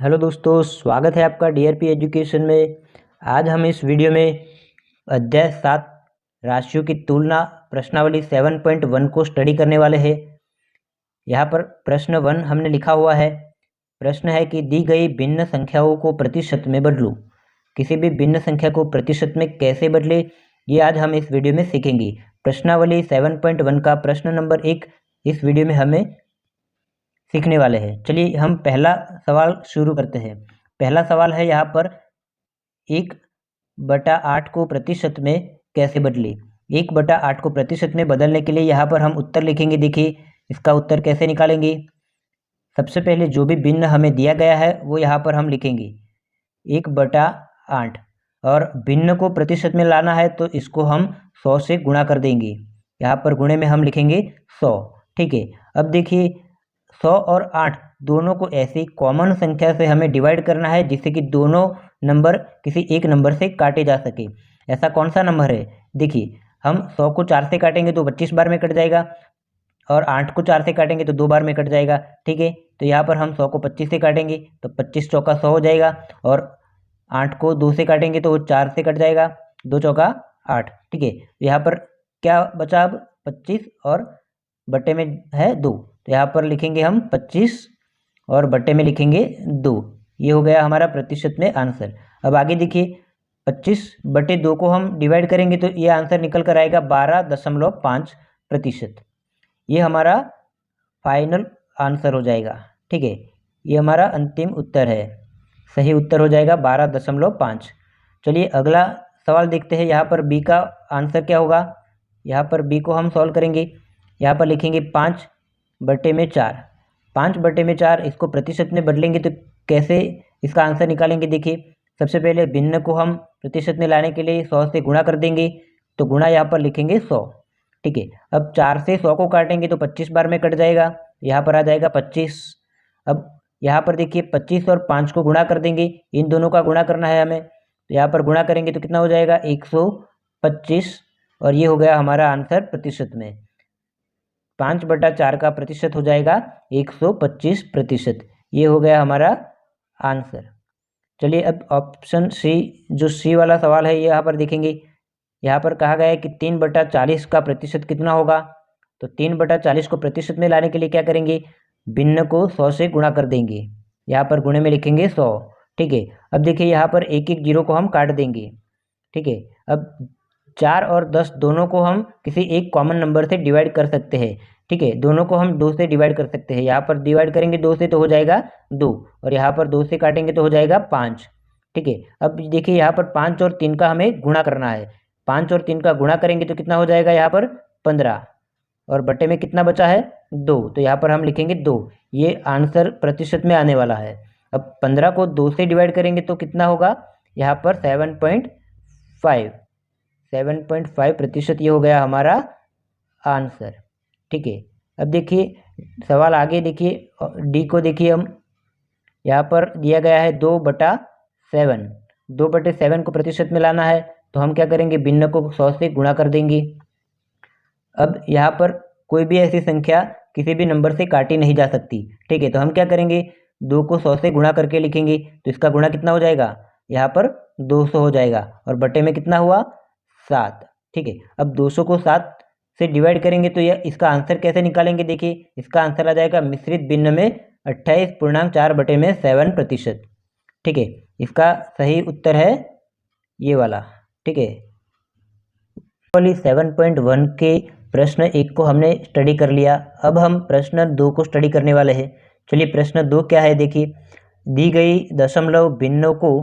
Hello दोस्तों, स्वागत है आपका डीआरपी एजुकेशन में। आज हम इस वीडियो में अध्याय 7 राशियों की तुलना प्रश्नावली 7.1 को स्टडी करने वाले हैं। यहाँ पर प्रश्न 1 हमने लिखा हुआ है। प्रश्न है कि दी गई भिन्न संख्याओं को प्रतिशत में बदलो। किसी भी भिन्न संख्या को प्रतिशत में कैसे बदले, ये आज हम इस वीडियो में सीखेंगे। प्रश्नावली 7.1 का प्रश्न नंबर 1 इस वीडियो में हमें सीखने वाले हैं। चलिए हम पहला सवाल शुरू करते हैं। पहला सवाल है यहाँ पर 1/8 को प्रतिशत में कैसे बदले। 1/8 को प्रतिशत में बदलने के लिए यहाँ पर हम उत्तर लिखेंगे। देखिए इसका उत्तर कैसे निकालेंगे। सबसे पहले जो भी भिन्न हमें दिया गया है वो यहाँ पर हम लिखेंगे 1/8, और भिन्न को प्रतिशत में लाना है तो इसको हम 100 से गुणा कर देंगे। यहाँ पर गुणे में हम लिखेंगे 100। ठीक है, अब देखिए 100 और 8 दोनों को ऐसी कॉमन संख्या से हमें डिवाइड करना है जिससे कि दोनों नंबर किसी एक नंबर से काटे जा सके। ऐसा कौन सा नंबर है? देखिए हम 100 को 4 से काटेंगे तो 25 बार में कट जाएगा, और 8 को 4 से काटेंगे तो 2 बार में कट जाएगा। ठीक है, तो यहाँ पर हम 100 को 25 से काटेंगे तो 25 चौका 100 हो जाएगा, और 8 को 2 से काटेंगे तो वो 4 से कट जाएगा, 2 चौका 8। ठीक है, यहाँ पर क्या बचा? अब 25 और बट्टे में है 2, तो यहाँ पर लिखेंगे हम 25 और बट्टे में लिखेंगे 2। ये हो गया हमारा प्रतिशत में आंसर। अब आगे देखिए 25/2 को हम डिवाइड करेंगे तो ये आंसर निकल कर आएगा 12.5%। ये हमारा फाइनल आंसर हो जाएगा। ठीक है, ये हमारा अंतिम उत्तर है। सही उत्तर हो जाएगा 12.5। चलिए अगला सवाल देखते हैं। यहाँ पर बी का आंसर क्या होगा। यहाँ पर बी को हम सॉल्व करेंगे। यहाँ पर लिखेंगे 5/4। 5/4 इसको प्रतिशत में बदलेंगे तो कैसे इसका आंसर निकालेंगे। देखिए सबसे पहले भिन्न को हम प्रतिशत में लाने के लिए 100 से गुणा कर देंगे, तो गुणा यहाँ पर लिखेंगे 100। ठीक है, अब 4 से 100 को काटेंगे तो 25 बार में कट जाएगा, यहाँ पर आ जाएगा 25। अब यहाँ पर देखिए 25 और 5 को गुणा कर देंगे, इन दोनों का गुणा करना है हमें, तो यहाँ पर गुणा करेंगे तो कितना हो जाएगा 125, और ये हो गया हमारा आंसर प्रतिशत में। 5/4 का प्रतिशत हो जाएगा 125%। ये हो गया हमारा आंसर। चलिए अब ऑप्शन सी, जो सी वाला सवाल है, ये यहाँ पर देखेंगे। यहाँ पर कहा गया है कि 3/40 का प्रतिशत कितना होगा। तो 3/40 को प्रतिशत में लाने के लिए क्या करेंगे, भिन्न को 100 से गुणा कर देंगे। यहाँ पर गुणे में लिखेंगे 100। ठीक है, अब देखिए यहाँ पर एक एक जीरो को हम काट देंगे। ठीक है, अब 4 और 10 दोनों को हम किसी एक कॉमन नंबर से डिवाइड कर सकते हैं। ठीक है, दोनों को हम 2 से डिवाइड कर सकते हैं। यहाँ पर डिवाइड करेंगे 2 से तो हो जाएगा 2, और यहाँ पर 2 से काटेंगे तो हो जाएगा 5। ठीक है, अब देखिए यहाँ पर 5 और 3 का हमें गुणा करना है। 5 और 3 का गुणा करेंगे तो कितना हो जाएगा यहाँ पर 15, और बट्टे में कितना बचा है 2, तो यहाँ पर हम लिखेंगे 2। ये आंसर प्रतिशत में आने वाला है। अब 15 को 2 से डिवाइड करेंगे तो कितना होगा यहाँ पर 7.5%। ये हो गया हमारा आंसर। ठीक है, अब देखिए सवाल आगे देखिए, डी को देखिए हम, यहाँ पर दिया गया है 2/7। 2/7 को प्रतिशत में लाना है तो हम क्या करेंगे, भिन्न को 100 से गुणा कर देंगे। अब यहाँ पर कोई भी ऐसी संख्या किसी भी नंबर से काटी नहीं जा सकती। ठीक है, तो हम क्या करेंगे, 2 को 100 से गुणा करके लिखेंगे, तो इसका गुणा कितना हो जाएगा, यहाँ पर 200 हो जाएगा, और बटे में कितना हुआ 7। ठीक है, अब 200 को 7 से डिवाइड करेंगे तो यह इसका आंसर कैसे निकालेंगे। देखिए इसका आंसर आ जाएगा मिश्रित भिन्न में 28.4/7%। ठीक है, इसका सही उत्तर है ये वाला। ठीक है, 7.1 के प्रश्न 1 को हमने स्टडी कर लिया। अब हम प्रश्न 2 को स्टडी करने वाले हैं। चलिए प्रश्न 2 क्या है। देखिए दी गई दशमलव भिन्नों को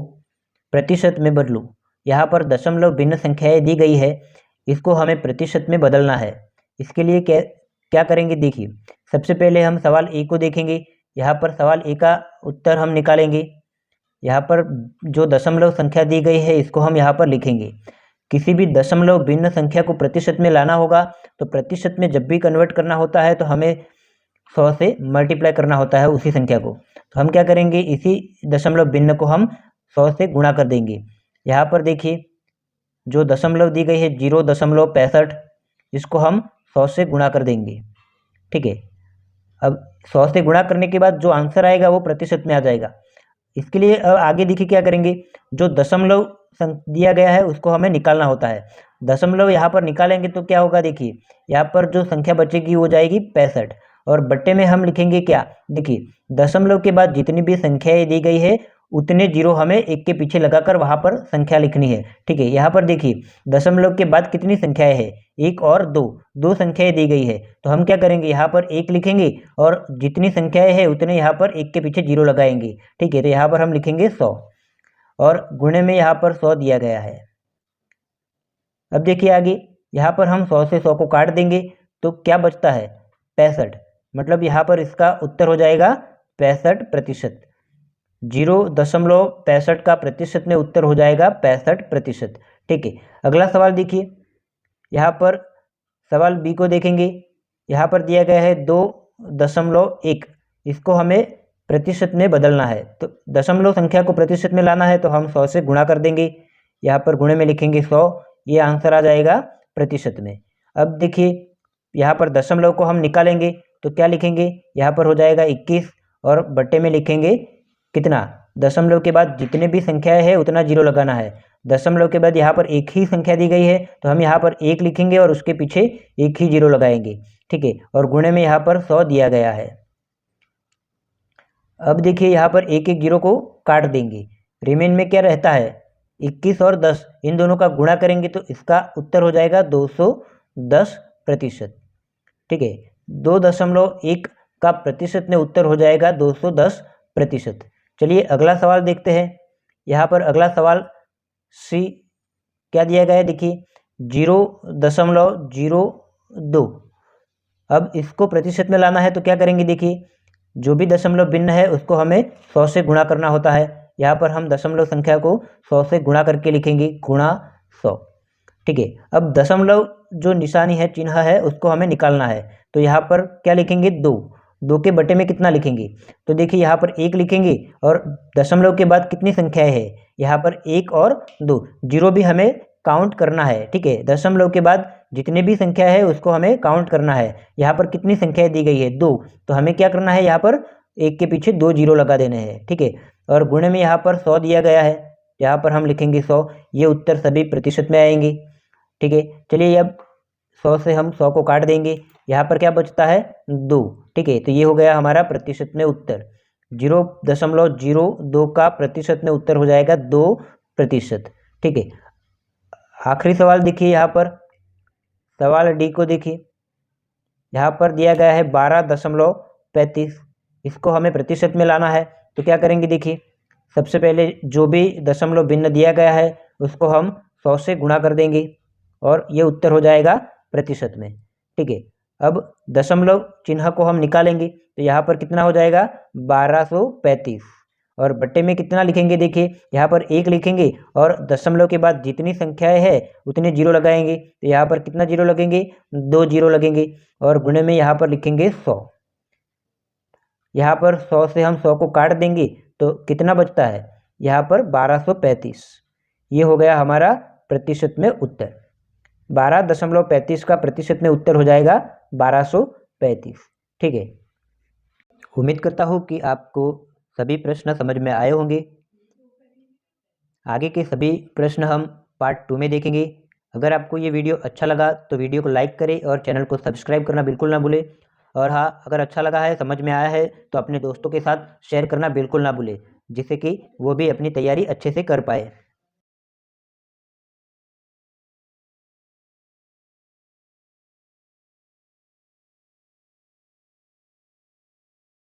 प्रतिशत में बदलो। यहाँ पर दशमलव भिन्न संख्याएं दी गई है, इसको हमें प्रतिशत में बदलना है। इसके लिए क्या करेंगे, देखिए सबसे पहले हम सवाल ए को देखेंगे। यहाँ पर सवाल ए का उत्तर हम निकालेंगे। यहाँ पर जो दशमलव संख्या दी गई है इसको हम यहाँ पर लिखेंगे। किसी भी दशमलव भिन्न संख्या को प्रतिशत में लाना होगा तो प्रतिशत में जब भी कन्वर्ट करना होता है तो हमें 100 से मल्टीप्लाई करना होता है उसी संख्या को। तो हम क्या करेंगे, इसी दशमलव भिन्न को हम 100 से गुणा कर देंगे। यहाँ पर देखिए जो दशमलव दी गई है 0.65, इसको हम 100 से गुणा कर देंगे। ठीक है, अब 100 से गुणा करने के बाद जो आंसर आएगा वो प्रतिशत में आ जाएगा। इसके लिए अब आगे देखिए क्या करेंगे, जो दशमलव दिया गया है उसको हमें निकालना होता है। दशमलव यहाँ पर निकालेंगे तो क्या होगा, देखिए यहाँ पर जो संख्या बचेगी वो जाएगी 65 और बट्टे में हम लिखेंगे क्या, देखिए दशमलव के बाद जितनी भी संख्याएं दी गई है उतने जीरो हमें एक के पीछे लगाकर वहां पर संख्या लिखनी है। ठीक है, यहाँ पर देखिए दशमलव के बाद कितनी संख्याएं है, एक और दो, दो संख्याएं दी गई है तो हम क्या करेंगे, यहाँ पर एक लिखेंगे और जितनी संख्याएं है उतने यहाँ पर एक के पीछे जीरो लगाएंगे। ठीक है, तो यहाँ पर हम लिखेंगे 100 और गुणे में यहाँ पर 100 दिया गया है। अब देखिए आगे, यहाँ पर हम 100 से 100 को काट देंगे तो क्या बचता है, 65, मतलब यहाँ पर इसका उत्तर हो जाएगा 65%। 0.65 का प्रतिशत में उत्तर हो जाएगा 65%। ठीक है, अगला सवाल देखिए, यहाँ पर सवाल बी को देखेंगे, यहाँ पर दिया गया है 2.1, इसको हमें प्रतिशत में बदलना है तो दशमलव संख्या को प्रतिशत में लाना है तो हम 100 से गुणा कर देंगे, यहाँ पर गुणे में लिखेंगे 100, ये आंसर आ जाएगा प्रतिशत में। अब देखिए यहाँ पर दशमलव को हम निकालेंगे तो क्या लिखेंगे, यहाँ पर हो जाएगा 21 और बट्टे में लिखेंगे कितना, दशमलव के बाद जितने भी संख्याएं है उतना जीरो लगाना है। दशमलव के बाद यहाँ पर एक ही संख्या दी गई है तो हम यहाँ पर एक लिखेंगे और उसके पीछे एक ही जीरो लगाएंगे। ठीक है, और गुणे में यहाँ पर 100 दिया गया है। अब देखिए यहाँ पर एक एक जीरो को काट देंगे, रिमेन में क्या रहता है, 21 और 10, इन दोनों का गुणा करेंगे तो इसका उत्तर हो जाएगा 210%। ठीक है, 2.1 का प्रतिशत में उत्तर हो जाएगा 210%। चलिए अगला सवाल देखते हैं, यहाँ पर अगला सवाल सी क्या दिया गया है, देखिए 0.02। अब इसको प्रतिशत में लाना है तो क्या करेंगे, देखिए जो भी दशमलव भिन्न है उसको हमें 100 से गुणा करना होता है। यहाँ पर हम दशमलव संख्या को 100 से गुणा करके लिखेंगे, गुणा 100। ठीक है, अब दशमलव जो निशानी है, चिन्ह है, उसको हमें निकालना है तो यहाँ पर क्या लिखेंगे, 2 के बटे में कितना लिखेंगे, तो देखिए यहाँ पर एक लिखेंगे और दशमलव के बाद कितनी संख्याएं है, यहाँ पर एक और दो, जीरो भी हमें काउंट करना है। ठीक है, दशमलव के बाद जितने भी संख्या है उसको हमें काउंट करना है। यहाँ पर कितनी संख्याएं दी गई है, 2, तो हमें क्या करना है, यहाँ पर एक के पीछे 2 जीरो लगा देने हैं। ठीक है, और गुणे में यहाँ पर 100 दिया गया है, यहाँ पर हम लिखेंगे 100, ये उत्तर सभी प्रतिशत में आएंगे। ठीक है, चलिए अब 100 से हम 100 को काट देंगे, यहाँ पर क्या बचता है, 2। ठीक है, तो ये हो गया हमारा प्रतिशत में उत्तर, 0.02 का प्रतिशत में उत्तर हो जाएगा 2%। ठीक है, आखिरी सवाल देखिए, यहाँ पर सवाल डी को देखिए, यहाँ पर दिया गया है 12.35, इसको हमें प्रतिशत में लाना है तो क्या करेंगे, देखिए सबसे पहले जो भी दशमलव भिन्न दिया गया है उसको हम 100 से गुणा कर देंगे और ये उत्तर हो जाएगा प्रतिशत में। ठीक है, अब दशमलव चिन्ह को हम निकालेंगे तो यहाँ पर कितना हो जाएगा, 1235 और बट्टे में कितना लिखेंगे, देखिए यहाँ पर एक लिखेंगे और दशमलव के बाद जितनी संख्याएं है उतने जीरो लगाएंगे तो यहाँ पर कितना जीरो लगेंगे, 2 जीरो लगेंगे और गुणे में यहाँ पर लिखेंगे 100। यहाँ पर 100 से हम 100 को काट देंगे तो कितना बचता है, यहाँ पर 1235। ये हो गया हमारा प्रतिशत में उत्तर, 12.35 का प्रतिशत में उत्तर हो जाएगा 1235। ठीक है, उम्मीद करता हूँ कि आपको सभी प्रश्न समझ में आए होंगे। आगे के सभी प्रश्न हम पार्ट 2 में देखेंगे। अगर आपको ये वीडियो अच्छा लगा तो वीडियो को लाइक करें और चैनल को सब्सक्राइब करना बिल्कुल ना भूलें। और हाँ, अगर अच्छा लगा है, समझ में आया है तो अपने दोस्तों के साथ शेयर करना बिल्कुल ना भूलें, जिससे कि वो भी अपनी तैयारी अच्छे से कर पाए।